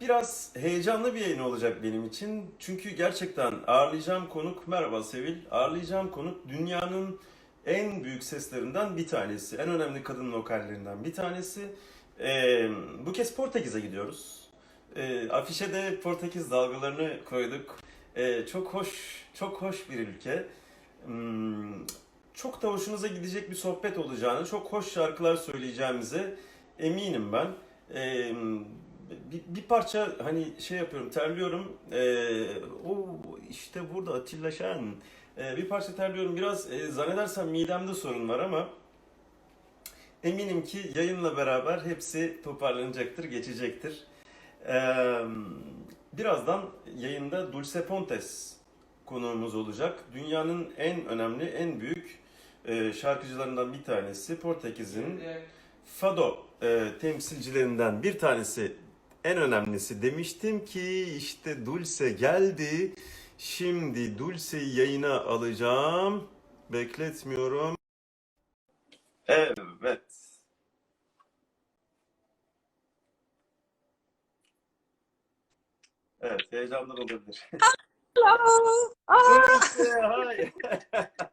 Biraz heyecanlı bir yayın olacak benim için. Çünkü gerçekten ağırlayacağım konuk, merhaba Sevil, ağırlayacağım konuk dünyanın en büyük seslerinden bir tanesi. En önemli kadın vokallerinden bir tanesi. Bu kez Portekiz'e gidiyoruz. Afişe de Portekiz dalgalarını koyduk. Çok hoş, çok hoş bir ülke. Hmm, Çok da hoşunuza gidecek bir sohbet olacağını, çok hoş şarkılar söyleyeceğimize eminim ben. Ee, bir parça hani şey yapıyorum, terliyorum. O işte burada Atilla Şen. Bir parça terliyorum. Biraz zannedersem midemde sorun var ama eminim ki yayınla beraber hepsi toparlanacaktır, geçecektir. Ee, Birazdan yayında Dulce Pontes konuğumuz olacak. Dünyanın en önemli, en büyük şarkıcılarından bir tanesi. Portekiz'in Fado temsilcilerinden bir tanesi, en önemlisi. Demiştim ki işte Dulce geldi. Şimdi Dulce'yi yayına alacağım. Bekletmiyorum. Evet. Evet, heyecandan olabilir. Hello. Dulce, hi.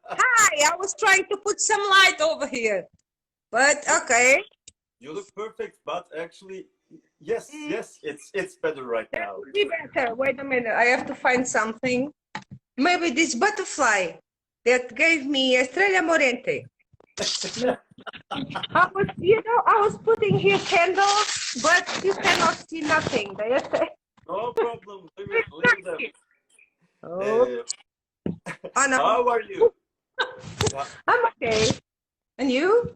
Hi. I was trying to put some light over here, but okay. You look perfect, but actually, yes, yes, it's better right That now. would be better. Wait a minute. I have to find something. Maybe this butterfly that gave me Estrella Morente. I was putting here candles, but you cannot see nothing. No problem. Leave them. Oh, no. How are you? I'm okay. And you?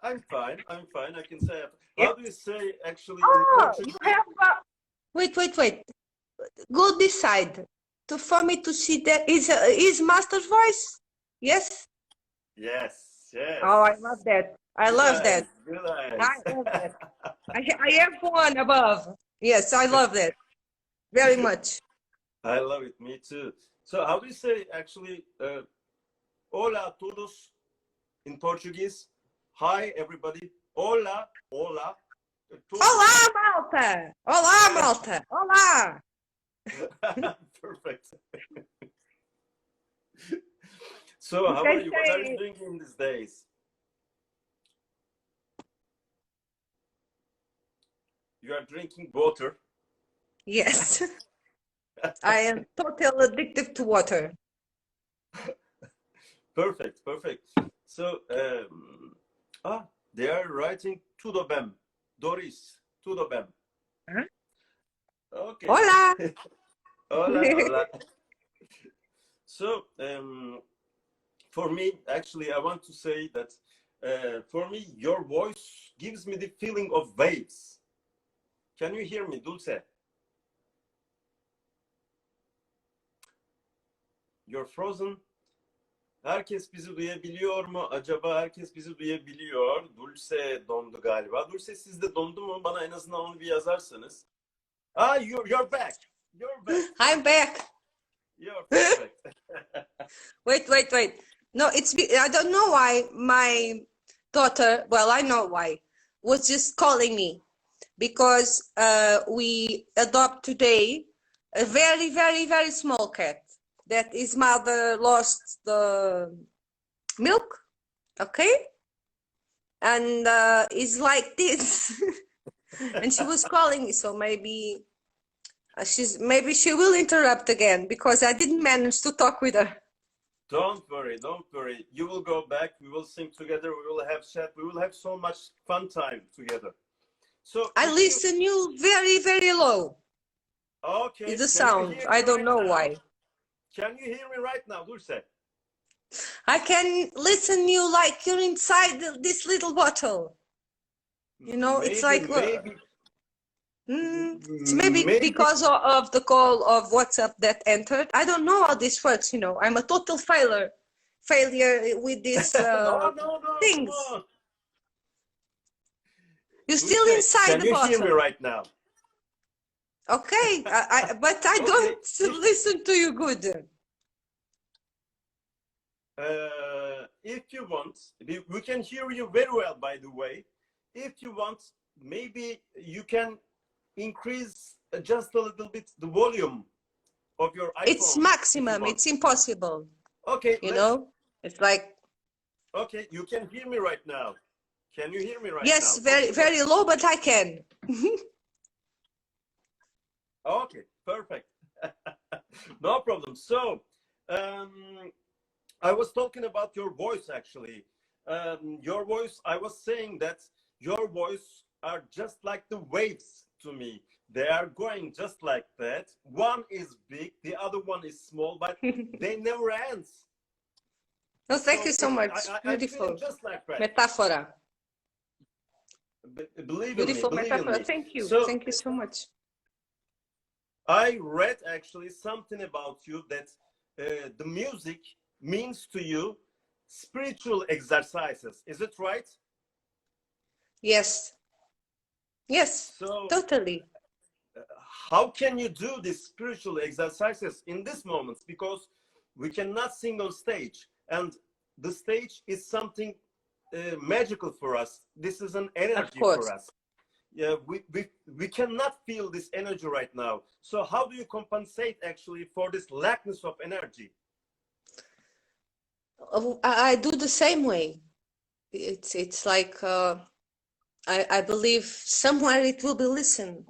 I'm fine. I'm fine. I can say. Yeah. How do you say actually in Oh, Portuguese? you have. Wait. Go this side for me to see that is master's voice. Yes. Yes. Yes. Oh, I love that. I Good love eyes, that. Good eyes. I love that. I have one above. Yes, I love that very much. I love it. Me too. So, how do you say actually? Hola a todos in Portuguese. Hi everybody. Hola, hola. Todos. Olá, Malta! Olá, Malta! Olá! Perfect. So, how are you? What are you doing in these days? You are drinking water. Yes, I am totally addicted to water. Perfect. So, they are writing tudo bem. Doris, tudo bem. Huh? Okay. Hola! Hola. So, for me, actually, I want to say that for me, your voice gives me the feeling of waves. Can you hear me, Dulce? You're frozen. Herkes bizi duyabiliyor mu? Acaba herkes bizi duyabiliyor. Dulce dondu galiba. Dulce sizde dondu mu? Bana en azından onu bir yazarsanız. You're back. You're back. I'm back. You're perfect. Wait. No, I don't know why my daughter, well, I know why, was just calling me because we adopt today a very, very, very small cat that his mother lost the milk, okay? And it's like this. And she was calling me, so maybe maybe she will interrupt again because I didn't manage to talk with her. Don't worry. You will go back. We will sing together. We will have chat. We will have so much fun time together. So I listen you very, very low. Okay. The sound. I don't know why. Can you hear me right now, Dulce? I can listen you like you're inside this little bottle. You know, it's like it's maybe because of the call of WhatsApp that entered. I don't know how this works. You know, I'm a total failure with this things. No. You're still inside the bottle. Can you hear me right now? Okay, but I don't listen to you good. If you want, we can hear you very well, by the way. If you want, maybe you can increase just a little bit the volume of your iPhone? It's maximum. It's impossible. Okay, you know, it's like. Okay, you can hear me right now. Can you hear me right yes, now? very, very low, but I can. Okay, perfect. No problem. So, I was talking about your voice actually. Your voice, I was saying that your voice are just like the waves to me. They are going just like that. One is big, the other one is small, but they never end. No, thank you so much. I'm feeling Beautiful just like that. metaphor. Believe in me, Beautiful believe in metaphor. me. Thank you. So, Thank you so much. I read actually something about you that the music means to you spiritual exercises. Is it right? Yes. Yes, So, totally. how can you do these spiritual exercises in this moment? Because we cannot sing on stage, and the stage is something magical for us. This is an Of energy course. for us. Yeah, we cannot feel this energy right now. So how do you compensate actually for this lackness of energy? I do the same way. It's like I believe somewhere it will be listened,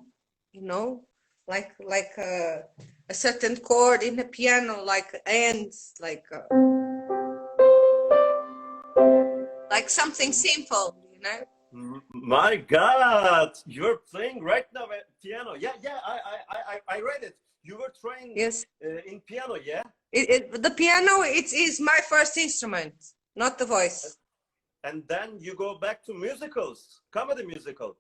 you know, like a certain chord in the piano, like ends, like something simple, you know. My God, you're playing right now at piano. Yeah, yeah, I read it. You were trained Yes. in piano, yeah? The piano, it is my first instrument, not the voice. And then you go back to musicals, comedy musical.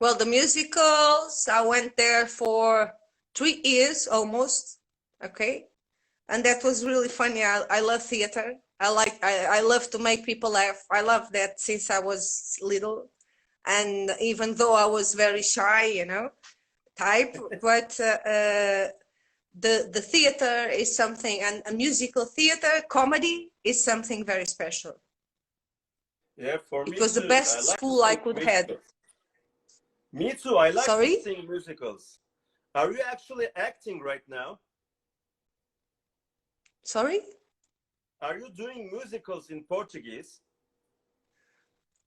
Well, the musicals, I went there for 3 years almost. Okay. And that was really funny. I love theater. I love to make people laugh. I love that since I was little. And even though I was very shy, you know, type, but the theater is something, and a musical theater, comedy is something very special. Yeah, for It me was the too. I best like to school I sing could have. musicals. Me too. I like to Sorry? sing musicals. Are you actually acting right now? Sorry? Are you doing musicals in Portuguese?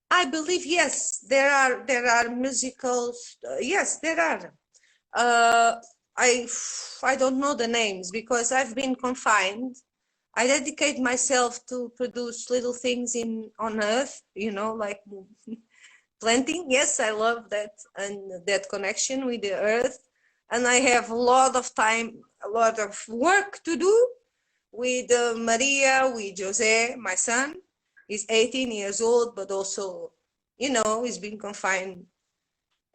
I believe yes, there are musicals. Yes, there are. Uh, I don't know the names because I've been confined. I dedicate myself to produce little things on earth, you know, like planting. Yes, I love that and that connection with the earth. And I have a lot of time, a lot of work to do with Maria, with Jose, my son. He's 18 years old, but also, you know, he's been confined.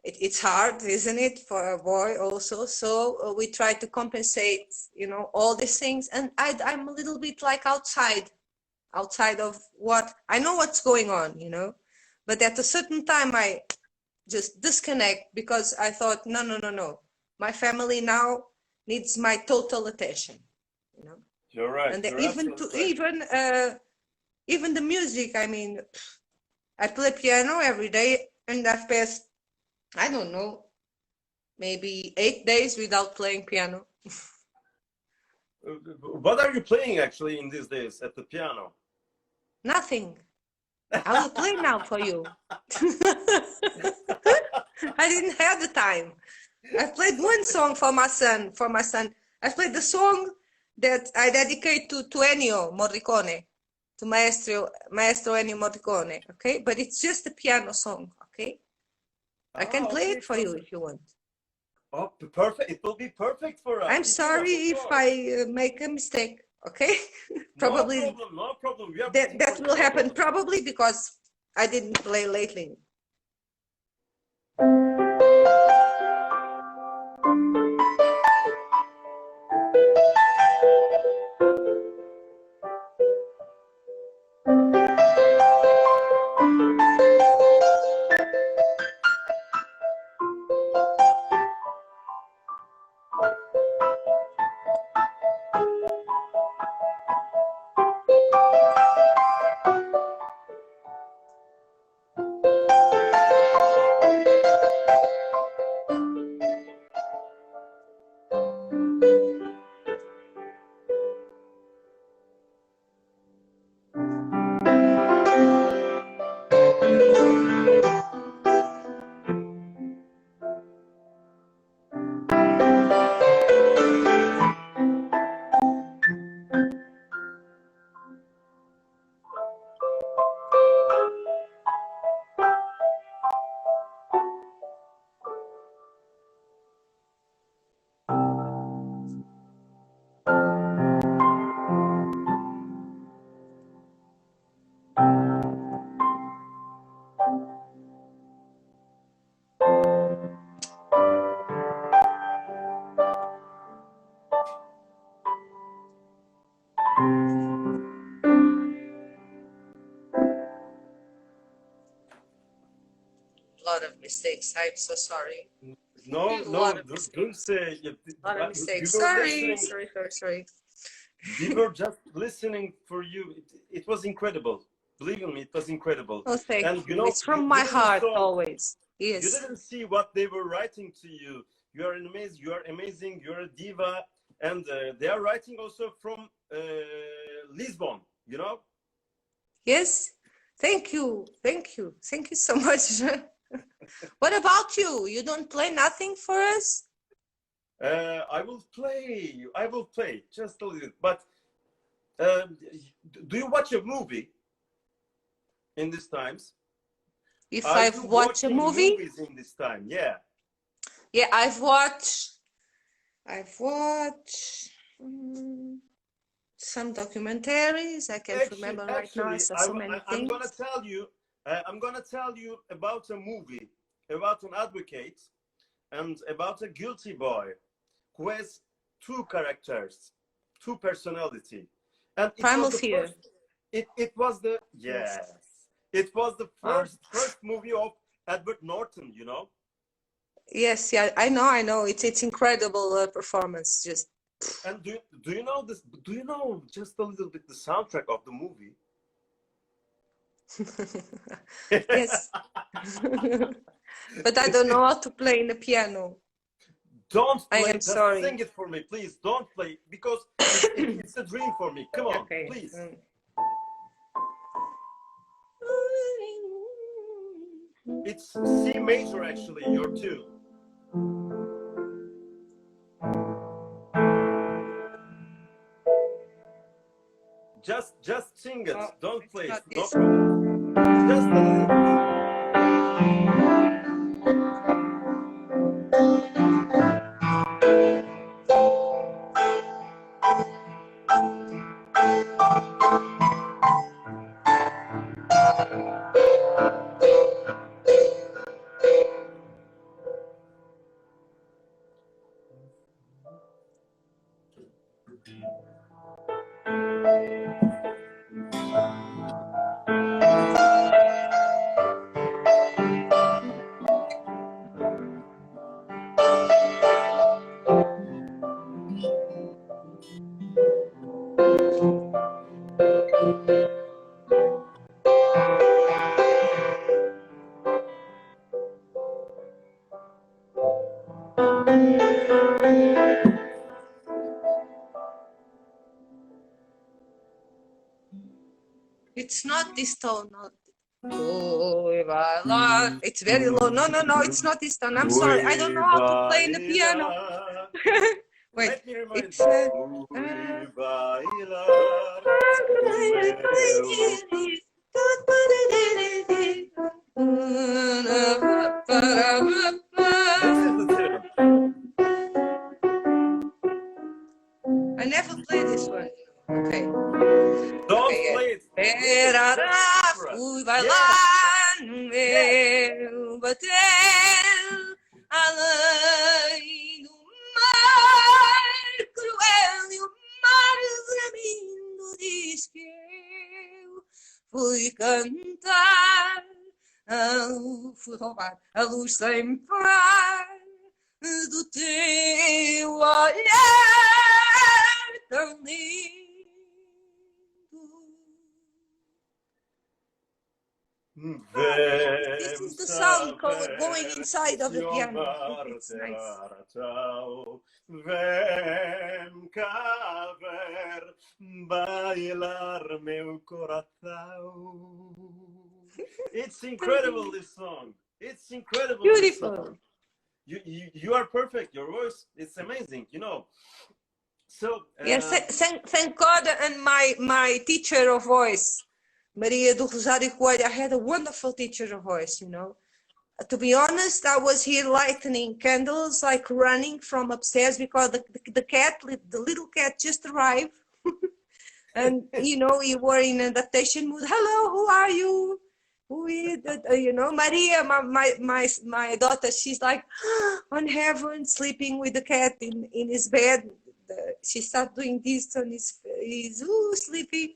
It's hard, isn't it, for a boy also? So we try to compensate, you know, all these things. And I'm a little bit like outside of what I know what's going on, you know. But at a certain time, I just disconnect because I thought, no, no, no, no. My family now needs my total attention, you know. You're right. And You're even absolutely right. even the music. I mean, I play piano every day, and I've passed, I don't know, maybe 8 days without playing piano. What are you playing actually in these days at the piano? Nothing. I will play now for you. I didn't have the time. I played one song for my son. I played the song that I dedicate to Ennio Morricone, to Maestro Ennio Morricone. Okay, but it's just a piano song. Okay, I can play Okay, it for you if you want. Oh, perfect. It will be perfect for us. I'm sorry if I make a mistake. Okay, probably No problem, no problem. We are that waiting for you. will No happen. problem. Probably because I didn't play lately. lot of mistakes. I'm so sorry. No, A no, lot of don't mistakes. say. A lot of We mistakes. were Sorry, listening. sorry. We were just listening for you. It was incredible. Believe me, it was incredible. Oh, thank And you you. know, It's from you my didn't heart saw, always. you Yes. didn't see what they were writing to you. You are amazing. You are amazing. You're a diva, and they are writing also from Lisbon. You know. Yes. Thank you. Thank you. Thank you so much. What about you? You don't play nothing for us? I will play. I will play just a little. But do you watch a movie in these times? If Are I've you watched a watching movie? movies in this time? Yeah. Yeah, I've watched some documentaries. I can't remember right now. I Actually, saw so many I'm gonna things. tell you. I'm gonna tell you about a movie, about an advocate, and about a guilty boy who has two characters, two personality, and it Primal was the Fear. first. It was the Yes. yes. It was the Ah. first movie of Edward Norton. You know. Yes, yeah, I know. It's incredible performance. Just And do you know this? Do you know just a little bit the soundtrack of the movie? yes. But I don't know how to play the piano. Don't I play, am just sorry. sing it for me, please. Don't play because it's a dream for me. Come on, Okay. please. It's C major actually, your two. Just sing it. Oh, Don't it's play it. not No this. problem. Just a little bit. It's not this tone. Not. It's very low. No, it's not this tone. I'm sorry. I don't know how to play the piano. Wait, Let me remind it's. you. This is the tune. I never played this one. Okay. Don't Okay, play it. Please, yeah. just sing it for us. Fui vai Yes, lá no yes. meu bater, além do mar cruel e o mar bramindo diz que eu fui cantar, fui roubar a luz sem parar do teu olhar tão lindo. This is the sound going inside of the piano. It's nice. Vem cá ver, bailar meu coração. It's incredible, this song. It's incredible. Beautiful. This song. You are perfect. Your voice, it's amazing, you know. So yes, thank God and my teacher of voice, Maria do Rosário Coelho. I had a wonderful teacher of voice, you know. To be honest, I was here lighting candles, like running from upstairs because the cat, the little cat just arrived. And, you know, we were in adaptation mood. Hello, who are you? Who is that? You know, Maria, my daughter, she's like on heaven, sleeping with the cat in his bed. She started doing this and he's sleepy.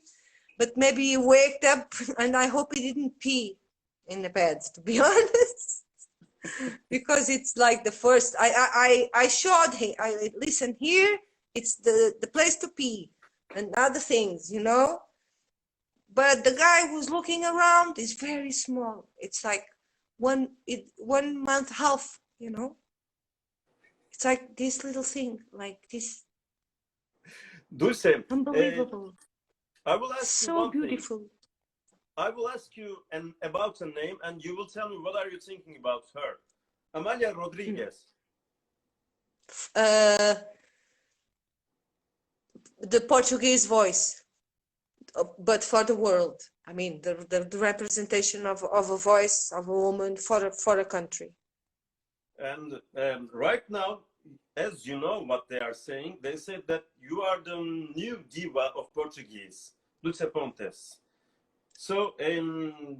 But maybe he waked up and I hope he didn't pee in the bed, to be honest. because it's like the first. I showed him. I listen here. It's the place to pee and other things, you know. But the guy who's looking around is very small. It's like 1 month half, you know. It's like this little thing, like this, Dulce, unbelievable, I will ask you so one thing. beautiful. I will ask you about a name, and you will tell me what are you thinking about her. Amalia Rodriguez. The Portuguese voice, but for the world. I mean, the representation of a voice of a woman for a country. And right now, as you know what they are saying, they said that you are the new diva of Portuguese, Dulce Pontes. So the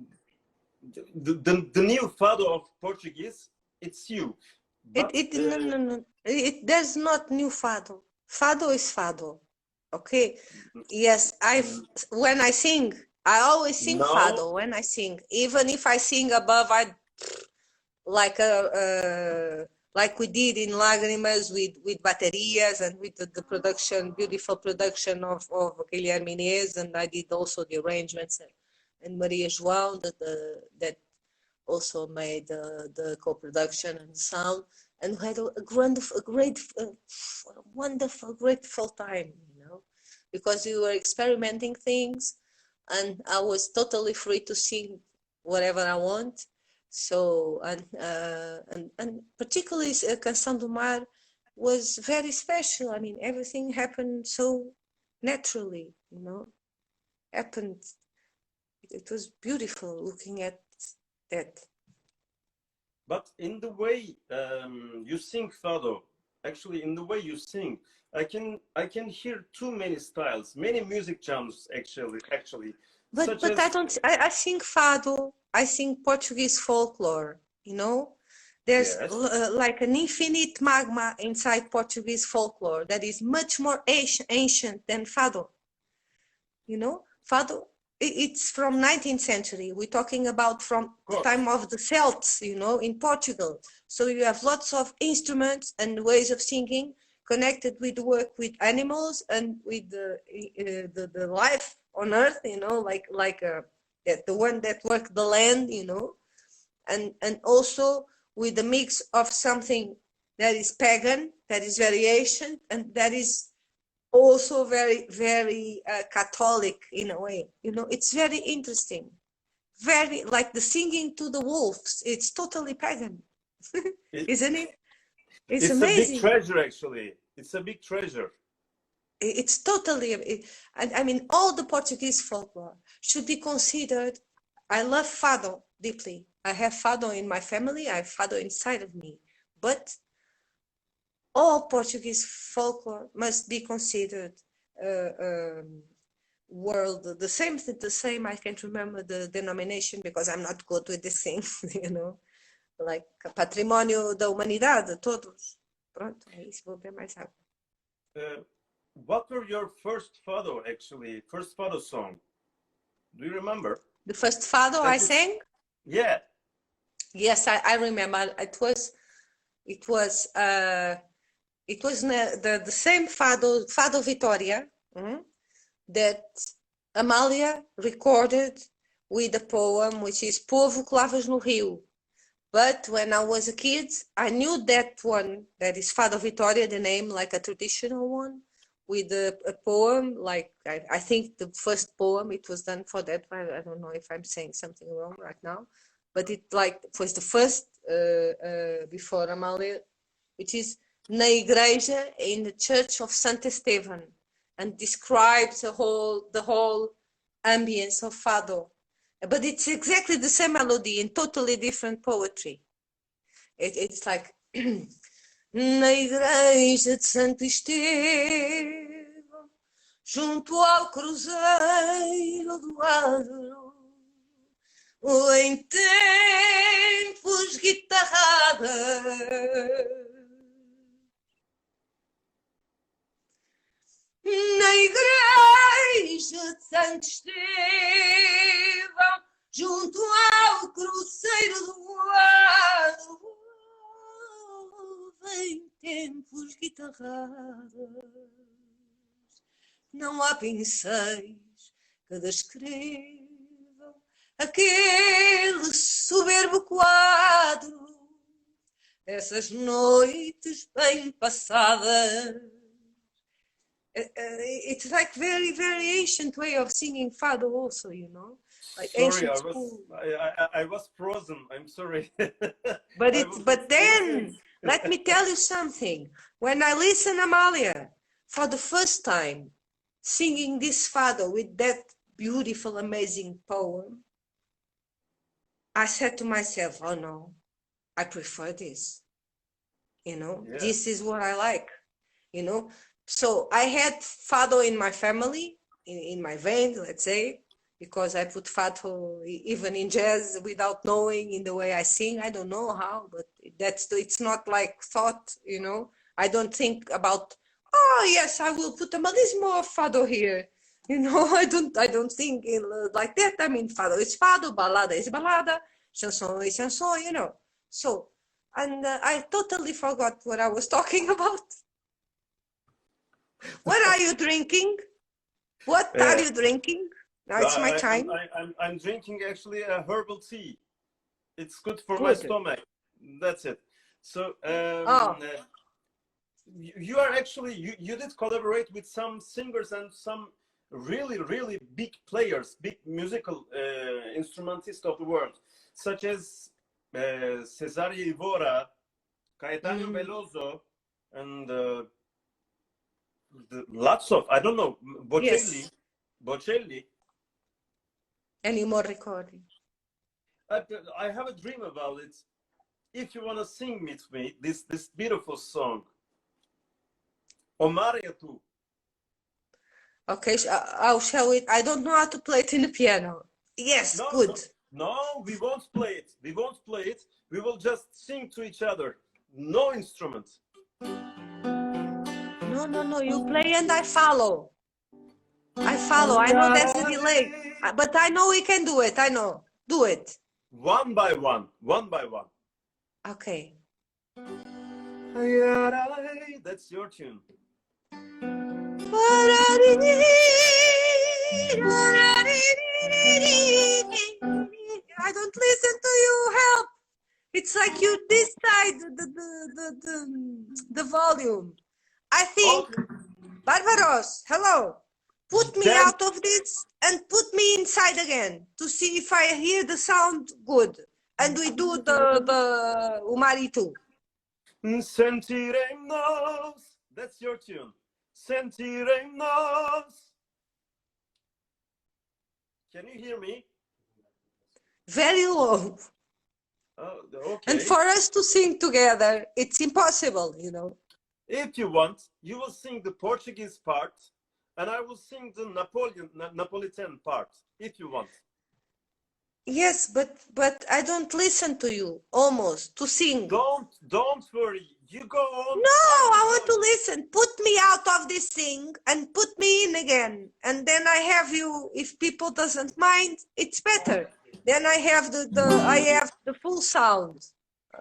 new father of Portuguese, it's you. But, No. There's not new fado. Fado is fado. Okay. Yes, when I sing, I always sing No. fado when I sing. Even if I sing above, like like we did in Lágrimas with baterias and with the production, beautiful production of Guilherme Inês, and I did also the arrangements, and Maria João that also made the co-production and sound, and we had a great, wonderful, grateful time, you know, because we were experimenting things, and I was totally free to sing whatever I want. So and particularly Canção do Mar was very special. I mean, everything happened so naturally, you know. Happened. It was beautiful looking at that. But in the way you sing, Fado, actually in the way you sing, I can hear too many styles, many music genres actually. But I don't. I sing fado. I sing Portuguese folklore. You know, there's like an infinite magma inside Portuguese folklore that is much more ancient than fado. You know, fado. It's from 19th century. We're talking about from the time of the Celts. You know, in Portugal. So you have lots of instruments and ways of singing connected with the work with animals and with the life on earth, you know, like the one that worked the land, you know, and also with the mix of something that is pagan, that is variation, and that is also very, very Catholic in a way, you know. It's very interesting, very like the singing to the wolves. It's totally pagan, isn't it? It's amazing. A big treasure, actually. It's a big treasure. It's totally, I mean, all the Portuguese folklore should be considered. I love fado deeply. I have fado in my family. I have fado inside of me. But all Portuguese folklore must be considered world. The same. I can't remember the denomination because I'm not good with these things, you know. Like patrimônio da humanidade, todos. Pronto, é isso, vou beber mais água. What were your first fado, actually? First fado song? Do you remember? The first fado I sang? Yeah. Yes, I remember. It was the same fado Vitória, that Amália recorded with a poem which is Povo que lavas no rio. But when I was a kid, I knew that one, that is Fado Vitória, the name, like a traditional one, with a poem, like I think the first poem, it was done for that. I don't know if I'm saying something wrong right now, but it like was the first before Amália, which is Na Igreja, in the Church of Santo Estevão, and describes the whole ambience of Fado. But it's exactly the same melody in totally different poetry. It's like Na igreja de Santo Estevão, junto ao cruzeiro do Adro, em tempos guitarradas. Na igreja de Santo Estevão, junto ao cruzeiro do Adro, tempos guitarrados. Não há pinceis que descrevam aquele soberbo quadro, essas noites bem passadas. It's like very, very ancient way of singing fado also, you know, like Sorry, ancient school. I was frozen. I'm sorry. But then, let me tell you something. When I listen Amalia for the first time singing this fado with that beautiful, amazing poem, I said to myself, oh no, I prefer this. You know, Yeah. this is what I like, you know. So I had fado in my family, in my veins, let's say, because I put fado even in jazz without knowing in the way I sing. I don't know how, but it's not like thought, you know. I don't think about, oh yes, I will put a malismo of fado here. You know, I don't think like that. I mean, fado is fado, balada is balada, chanson is chanson, you know. So, and I totally forgot what I was talking about. What are you drinking? What are you drinking? Now it's my time. I'm drinking actually a herbal tea. It's good for my Good. stomach. That's it. So Oh, you are actually you did collaborate with some singers and some really big players, big musical instrumentists of the world, such as Cesario Ivora, Caetano Veloso, and lots of, I don't know, yes. Bocelli. Any more recording? I have a dream about it. If you want to sing with me this beautiful song, Omar Tu. Okay, I'll show it. I don't know how to play it in the piano. Yes, No, good. no, we won't play it. We won't play it. We will just sing to each other. No instrument. No, you play and I follow. I follow. I know there's a delay, but I know we can do it. I know. Do it. One by one. Okay. That's your tune. I don't listen to you. Help! It's like you decide the volume. I think, Okay. Barbaros, hello. Put me Then, out of this and put me inside again to see if I hear the sound good. And we do the Umari too. Sentiremos. That's your tune. Sentiremos. Can you hear me? Very low. Oh, okay. And for us to sing together, it's impossible, you know. If you want, you will sing the Portuguese part, and I will sing the Napolitan part, if you want. Yes, but I don't listen to you almost to sing. Don't worry. You go on. No, I want to listen. Put me out of this thing and put me in again, and then I have you. If people doesn't mind, it's better. Then I have the full sound.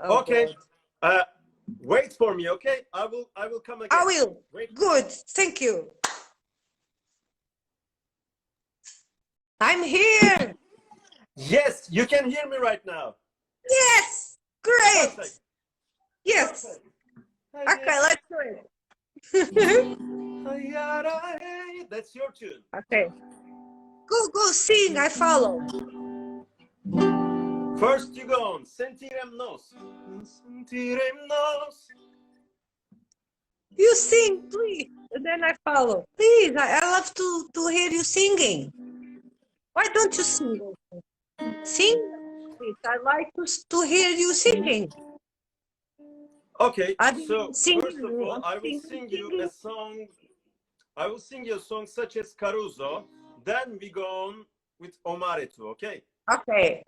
Oh, Okay. God. Wait for me. Okay. I will come again. I will. Wait. Good. Thank you. I'm here. Yes, you can hear me right now. Yes. Great. Perfect. Yes. Perfect. Okay, let's do it. That's your tune. Okay. Go sing. I follow. First you go on. Sentiremos. Sentiremos. You sing, please, and then I follow. Please, I love to hear you singing. Why don't you sing? Sing, please. I like to hear you singing. Okay, so Singing. first of all, I will sing you a song. I will sing you a song such as Caruso. Then we go on with Omaretu, okay? Okay.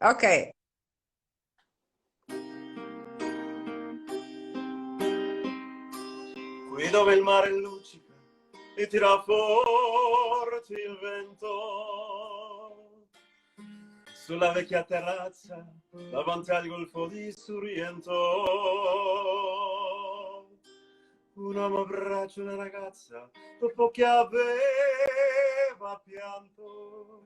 Qui dove il mare luccica e tira forte il vento, sulla vecchia terrazza davanti al golfo di Sorrento, un uomo abbraccia una ragazza dopo che aveva pianto.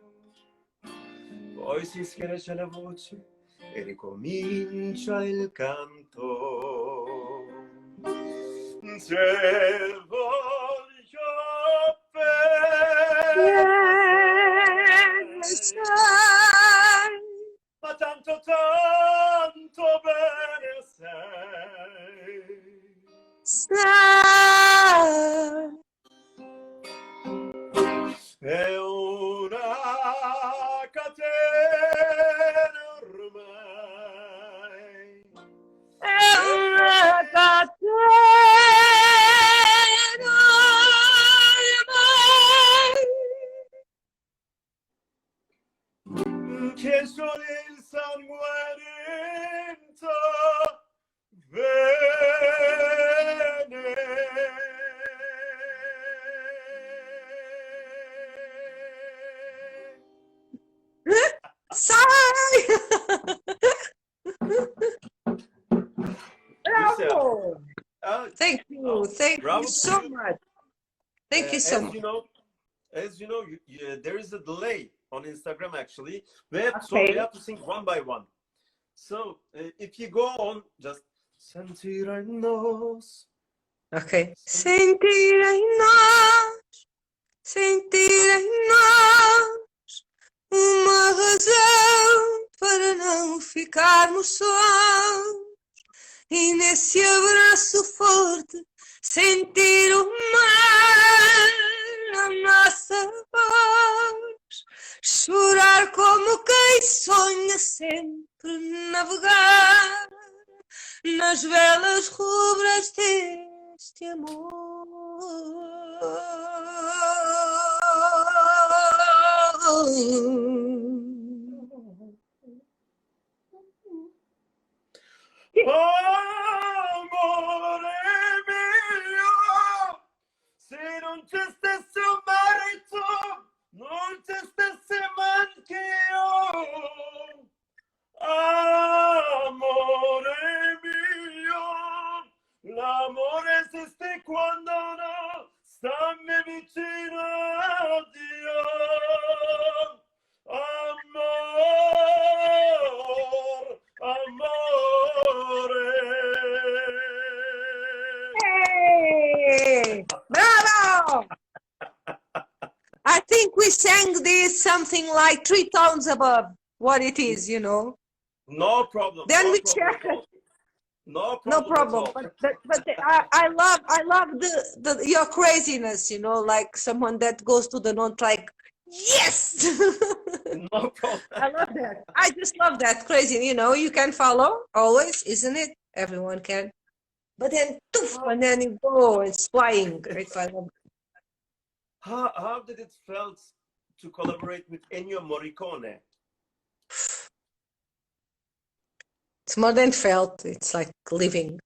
Poi si schiarisce la voce e ricomincia il canto. Se voglio Sai, ma tanto tanto bene sei. sai, È una catena ormai. è una catena ormai. Che solo il sanguinento bene. Sai! Lucia, Bravo! Thank you bravo so to you. much. Thank you so As much. you know, there is a delay on Instagram actually. So Okay. we have to sing one by one. So if you go on, just sentirnos. Okay. Sentir em nós uma razão para não ficarmos sós. E nesse abraço forte sentir o mar na nossa voz, chorar como quem sonha sempre navegar nas velas rubras deste amor. Amore mio, se non c'è stesse un marito, non c'è stesse manche io. Amore mio, l'amore esiste quando no, stammi vicino a Dio. Amore. Hey! Bravo! I think we sang this something like 3 tones above what it is, you know. No problem. Then no we problem check at all. it. No No problem. problem. But I love the your craziness, you know, like someone that goes to the note like yes. No problem. I love that. I just love that crazy. You know, you can follow always, isn't it? Everyone can. But then, poof, and then you go, it's flying. It's like, How did it felt to collaborate with Ennio Morricone? it's more than felt. It's like living.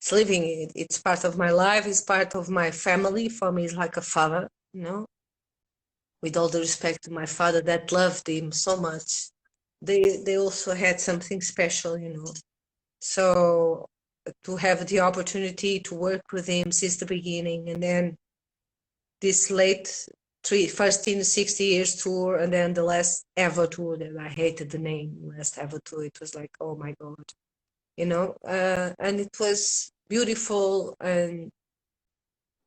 It's living. It's part of my life. It's part of my family. For me, it's like a father. You know, with all the respect to my father that loved him so much. They also had something special, you know. So to have the opportunity to work with him since the beginning, and then this first in 60 years tour, and then the last ever tour that I hated the name, last ever tour. It was like, oh my God, you know, and it was beautiful and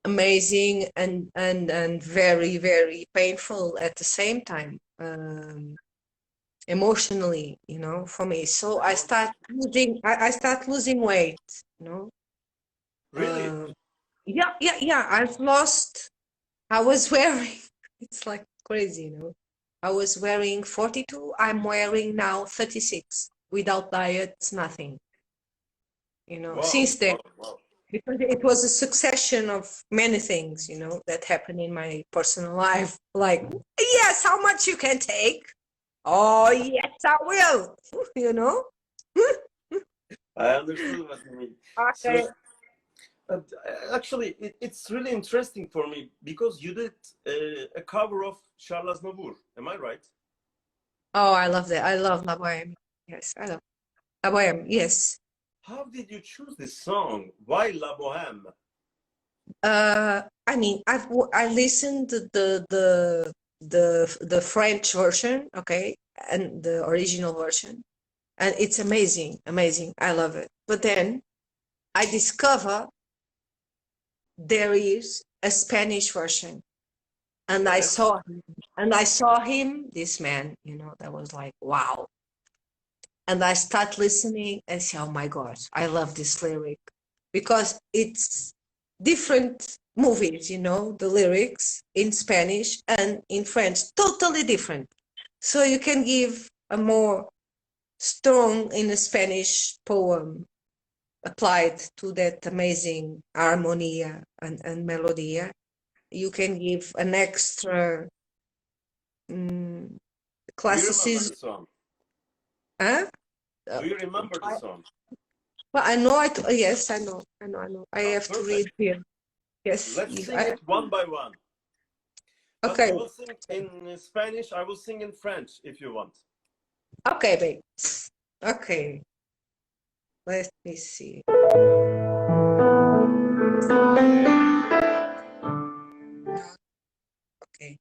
amazing and very, very painful at the same time. Emotionally, you know, for me. So I start losing weight, you know. Really? Yeah. I've lost. I was wearing. It's like crazy, you know. I was wearing 42. I'm wearing now 36. Without diets, nothing. You know, Wow. since then, Wow. because it was a succession of many things, you know, that happened in my personal life. Like, yes, how much you can take? Oh, yes, I will. You know? I understood what you mean. Okay. So, actually, it's really interesting for me because you did a cover of Charles Aznavour. Am I right? Oh, I love that. I love La Boheme. Yes, I love La Boheme. Yes. How did you choose this song? Why La Boheme? I mean, I listened to the French version, okay, and the original version, and it's amazing, amazing. I love it. But then I discover there is a Spanish version, and Yes. I saw him, this man, you know, that was like, wow. And I start listening and say, oh my God, I love this lyric because it's different movies, you know, the lyrics in Spanish and in French, totally different. So you can give a more strong in a Spanish poem applied to that amazing harmonia and melodia. You can give an extra mm, Do you remember the classicism. song? Huh? Do you remember the song? Well, I know. Yes, I know. I know. I have to read Perfect. here. Yes. Let's sing it one by one. But Okay. you will sing in Spanish, I will sing in French if you want. Okay, babe. Okay. Let me see. Okay.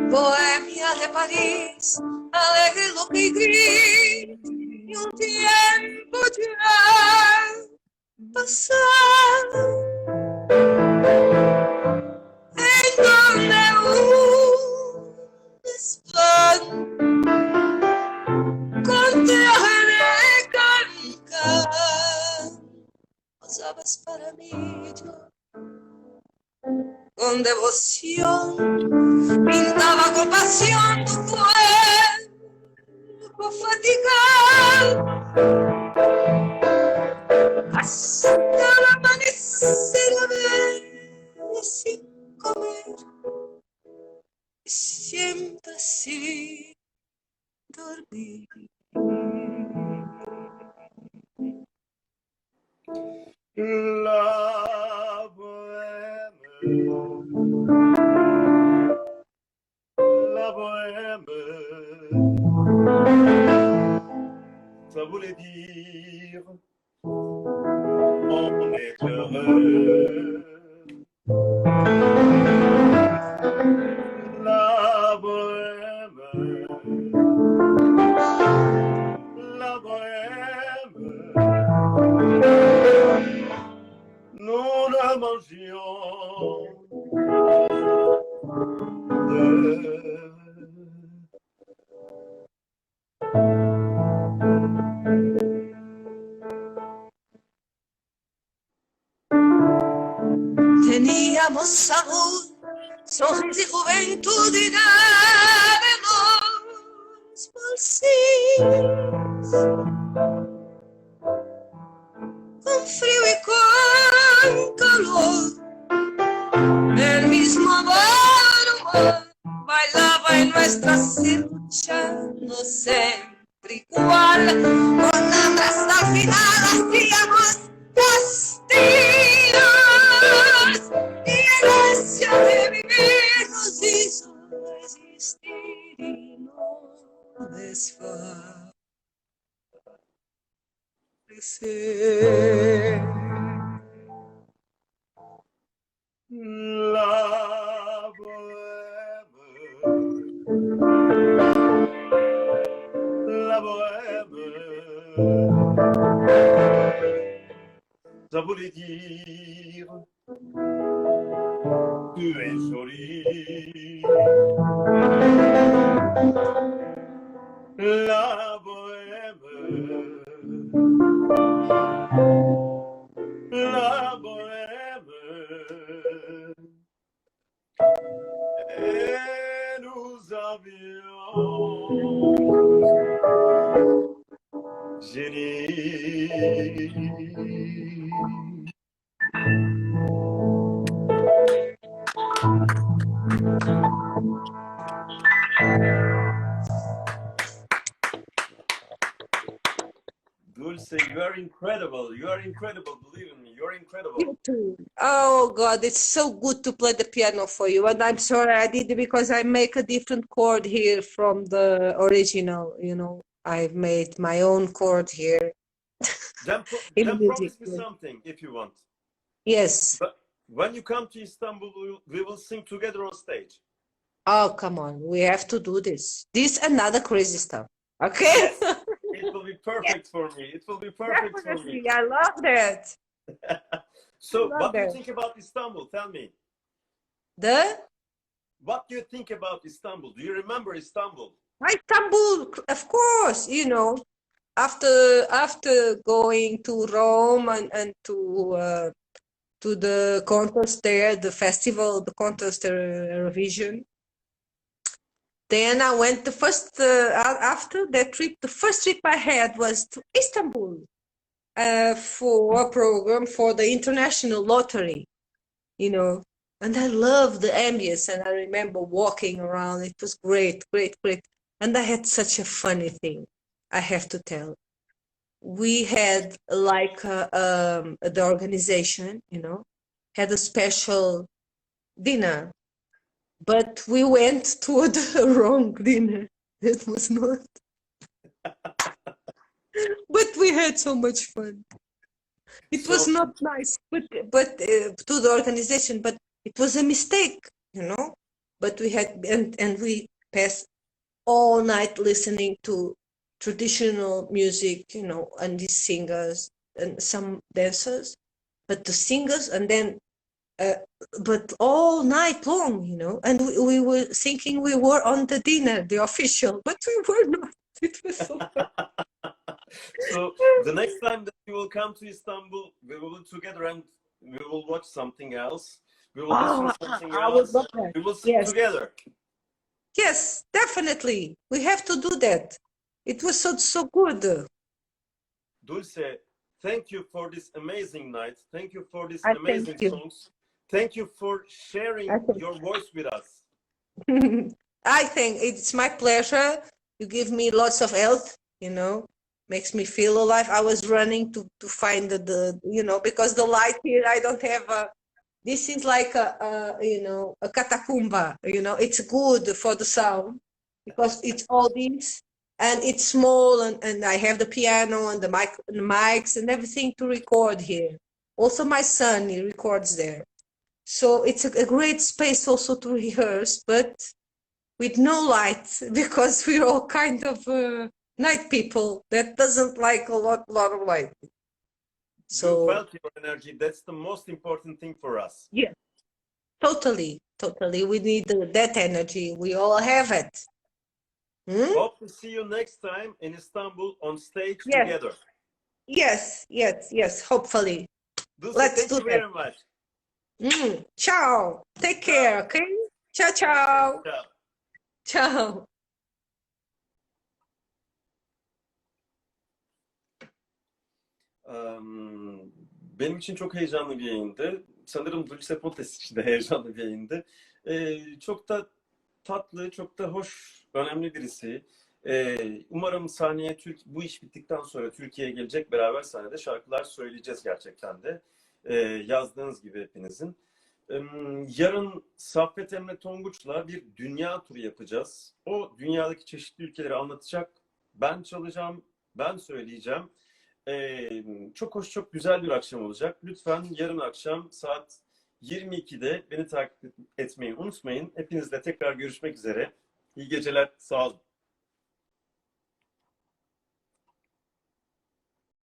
Bohemia de París, alegre, loca y gris, y un tiempo ya pasado, en donde un desván con traje de cantar, posabas para mí, yo con devoción pintaba con pasión tu cuerpo fatigado hasta el amanecer a ver sin comer y siempre sin dormir. La bohème, la bohème, ça voulait dire on est heureux. La bohème, la bohème, nous ne mangions Teníamos salud, sonrisa y juventud y nada de los bolsillos. Con frío y con calor, el mismo amor bailaba en nuestra circunstancia, no siempre igual, con hambre hasta el final hacíamos castillos y el ansia de vivir nos hizo resistir y no desfallecer. la bohème, la bohème, ça voulait dire tu es jolie. La bohème, la bohème, et nous avions génie. Dulce, you are incredible. You are incredible. Believe in me, you are incredible. You too. Oh God, it's so good to play the piano for you. And I'm sorry I did it because I make a different chord here from the original, you know. I've made my own chord here. in then music. promise me something if you want. Yes. But when you come to Istanbul, we will sing together on stage. Oh, come on. We have to do this. This and other crazy stuff. Okay? Yes, it will be Yes, perfect for me. It will be perfect for me. definitely. I love that. I So, love what do you that. think about Istanbul? Tell me. The What do you think about Istanbul? Do you remember Istanbul? Istanbul, of course, after going to Rome and to the contest there, the festival, the contest Eurovision. Then I went after that trip. The first trip I had was to Istanbul for a program for the international lottery, you know. And I loved the ambience, and I remember walking around. It was great, great, great. And I had such a funny thing, I have to tell. We had like the organization, had a special dinner, but we went to the wrong dinner. It was not, but we had so much fun. It was So, not nice, but to the organization, but it was a mistake, you know. But we had and we passed all night listening to traditional music, and these singers and some dancers, but the singers, and then uh, but all night long, and we were thinking we were on the dinner, the official, but we were not. It was so fun. so the next time that you will come to Istanbul, we will be together and we will watch something else. We will listen Oh, to something I would else. love that. We will sing Yes, together. yes, definitely. We have to do that. It was so good. Dulce, thank you for this amazing night. Thank you for these I thank amazing you. songs. Thank you for I sharing thank your voice with us. I think it's my pleasure. You give me lots of health, makes me feel alive. I was running to find because the light here, I don't have this is like a catacumba, it's good for the sound because it's all these and it's small and I have the piano and the mics and everything to record here. Also my son, he records there. So it's a great space also to rehearse, but with no light because we're all kind of night people that doesn't like a lot of light. You So felt your energy. That's the most important thing for us. yeah, totally, totally. We need that energy. We all have it. Hmm? Hope to see you next time in Istanbul on stage Yes, together. yes, yes, yes. Hopefully, Dulce, let's thank do you that. very much. Ciao. Take Ciao. care. Okay. Ciao, Take care. ciao. Ciao. Ciao. Benim için çok heyecanlı bir yayındı. Sanırım Dulce Pontes için de heyecanlı bir yayındı. Çok da tatlı, çok da hoş, önemli birisi. Umarım sahneye bu iş bittikten sonra Türkiye'ye gelecek, beraber sahnede şarkılar söyleyeceğiz gerçekten de. Yazdığınız gibi hepinizin. Yarın Saffet Emre Tonguç'la bir dünya turu yapacağız. O dünyadaki çeşitli ülkeleri anlatacak. Ben çalacağım, ben söyleyeceğim. Çok hoş, çok güzel bir akşam olacak. Lütfen yarın akşam saat 22'de beni takip etmeyi unutmayın. Hepinizle tekrar görüşmek üzere. İyi geceler, sağ olun.